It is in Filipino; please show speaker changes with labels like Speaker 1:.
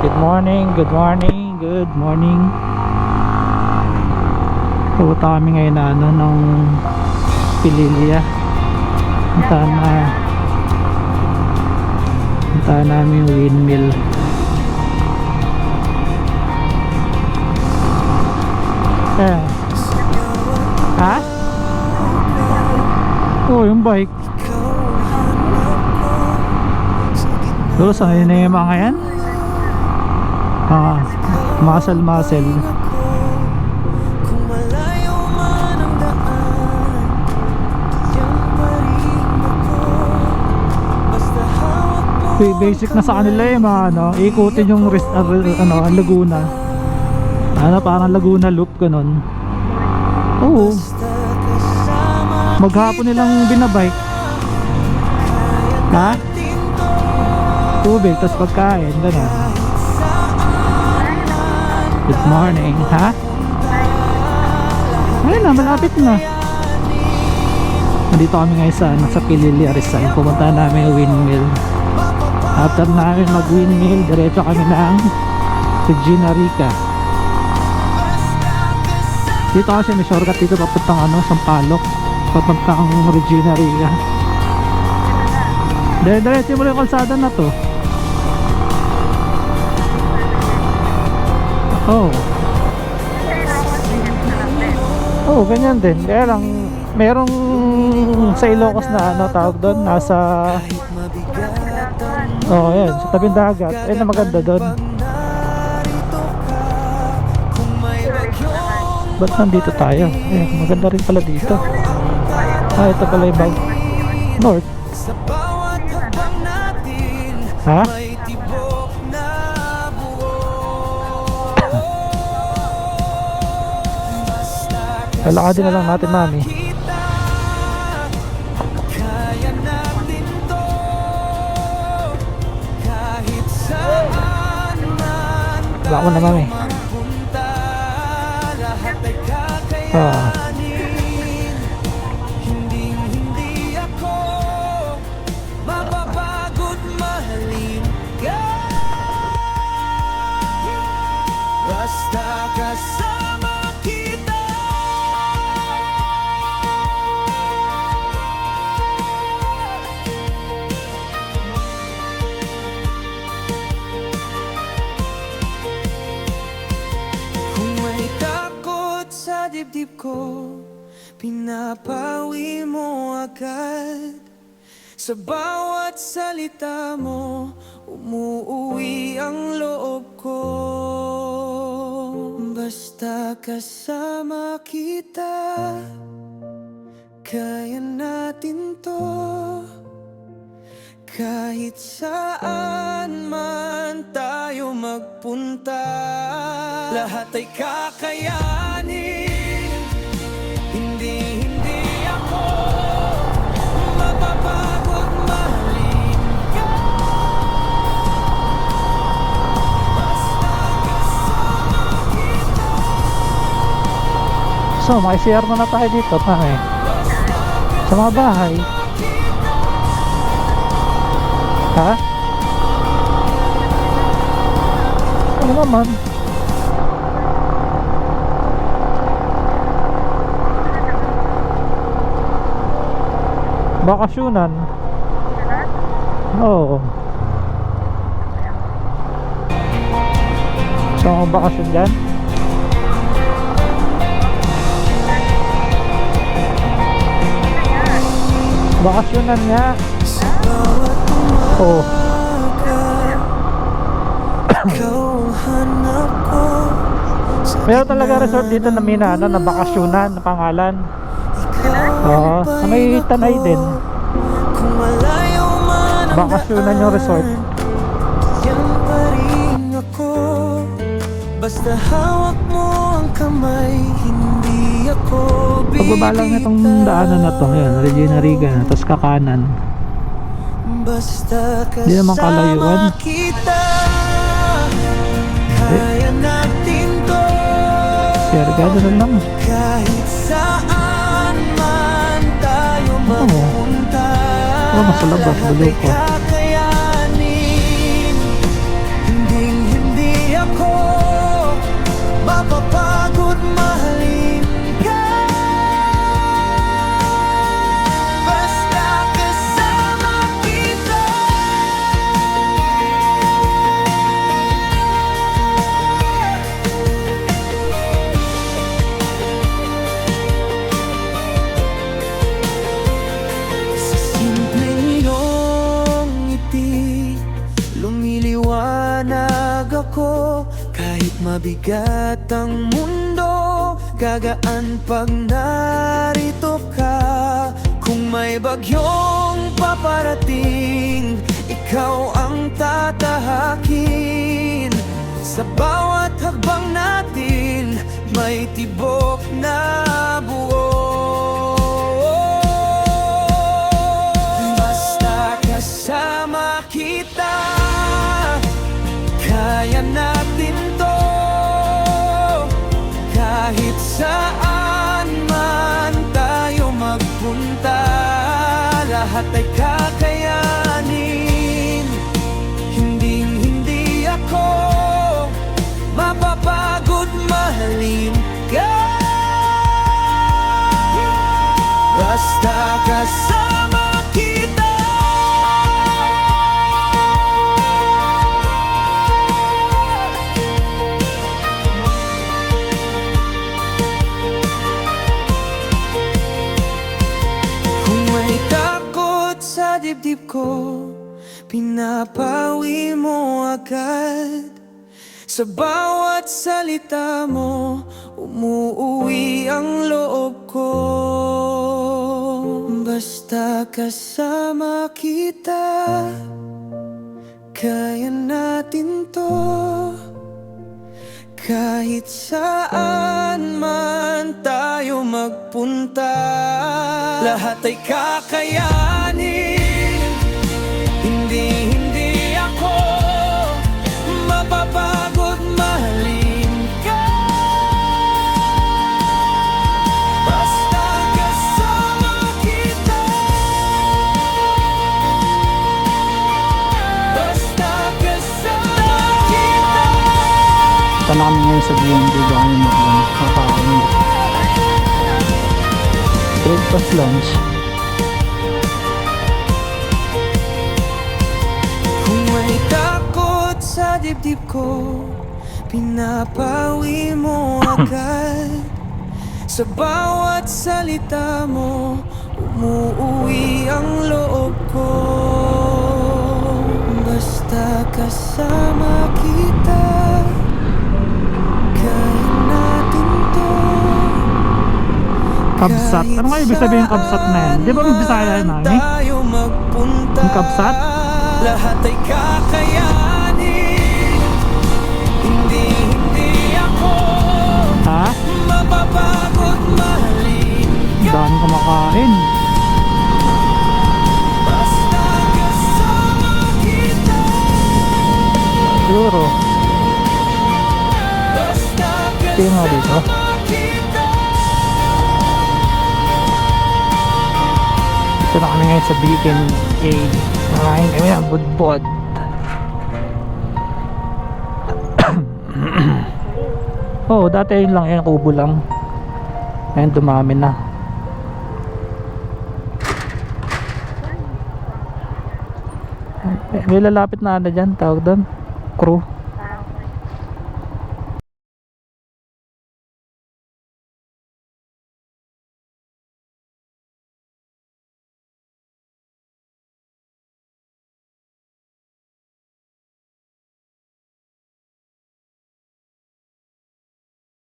Speaker 1: Good morning, good morning, good morning. Pupunta kami ngayon na ng Pililya. Puntahan namin yung windmill. Ha? Oh, yung bike. Saan yun yung mga yan? Muscle. Basic na sa kanila yung mga ikutin yung Laguna. Parang Laguna loop ganun. Oo. Maghapon nilang binabike. Ha? Tubig, tas pagkain, gano'n. Good morning, ha? Ayun na, malapit na. Nandito kami ngayon sa Pililya, Rizal. Pumunta namin yung windmill. After namin mag-windmill, diretso kami ng Regina Rica. Dito kasi may shortcut dito papuntang Sampaloc, papuntang Regina Rica. Diretso mo lang yung kalsada na to. Oh, ganyan din. Kaya lang merong sa Ilocos na tawag doon, nasa yan, sa tabing dagat. Ayun na maganda doon. Ba't nandito tayo? Maganda rin pala dito. Ito pala yung north. Ha? Lalakadin na lang natin, mami. Bako na, mami.
Speaker 2: Dibdib ko, pinapawi mo agad. Sa bawat salita mo, umuuwi ang loob ko. Basta kasama kita, kaya natin to. Kahit saan man tayo magpunta, lahat ay kakayanin. Hindi ako mapapagod mahalin ka. Basta kasama kita.
Speaker 1: So, makisiyar na tayo dito, mami. Sa mga bahay. Ha? Ano naman? Bakasyonan. Oo. So, ang bakasyon dyan? Bakasyonan nga. Oo. Meron talaga resort dito na Minana na bakasyonan na pangalan. Oo, may Tanay din. Bakasyonan yung resort.
Speaker 2: Yan pa rin ako. Basta hawak mo ang kamay, hindi ako bibitaw.
Speaker 1: Pagbaba lang itong daanan na to, yun, Regina Rica, tapos kakanan.
Speaker 2: Basta
Speaker 1: Hindi naman kalayuan.
Speaker 2: kasama kita, kaya natin to.
Speaker 1: Siergado na lang.
Speaker 2: Kahit saan man tayo magpunta,
Speaker 1: Mas sa labas,
Speaker 2: lahat ay
Speaker 1: Buluco.
Speaker 2: kakayanin. ako. Kahit mabigat ang mundo, gagaan pag narito ka. Kung may bagyong paparating, ikaw ang tatahakin. Sa bawat hakbang natin, may tibok na buo. Basta kasama kita, kaya natin to. Kahit saan man tayo magpunta, lahat ay kakayanin. Hindi ako mapapagod mahalin ka. Basta kasama kita. Kung may takot sa dibdib ko, pinapawi mo agad. Sa bawat salita mo, umuuwi ang loob ko. Basta kasama kita, kaya natin to. Kahit saan man tayo magpunta, lahat ay kakayanin. Hindi ako mapapagod mahalin ka. Basta kasama kita. Basta kasama kita.
Speaker 1: Ito na kami ngayon sa BNB dahil makakain. Breakfast, lunch.
Speaker 2: Kung may takot sa dibdib ko, pinapawi mo agad. Sa bawat salita mo, umuuwi ang loob ko. Basta kasama kita, kaya natin to.
Speaker 1: Kabsat. Ano nga ibig sabihin kabsat na yan? Di ba may Bisaya yan, Nani?
Speaker 2: Tayo magpunta,
Speaker 1: Yung kabsat?
Speaker 2: lahat ay kakayanin. Hindi ako
Speaker 1: Ha?
Speaker 2: mapapagod mahalin ka.
Speaker 1: Dami kumakain.
Speaker 2: Basta kasama kita.
Speaker 1: Siguro.
Speaker 2: Basta
Speaker 1: Tingnan nga dito.
Speaker 2: kasama kita.
Speaker 1: Ito na kami ngayon sa Beacon Cave. Nakain kami ng budbod. Oh, dati yun lang yan, kubo lang. Ngayon dumami na. May lalapit na ano dyan, tawag doon, crew.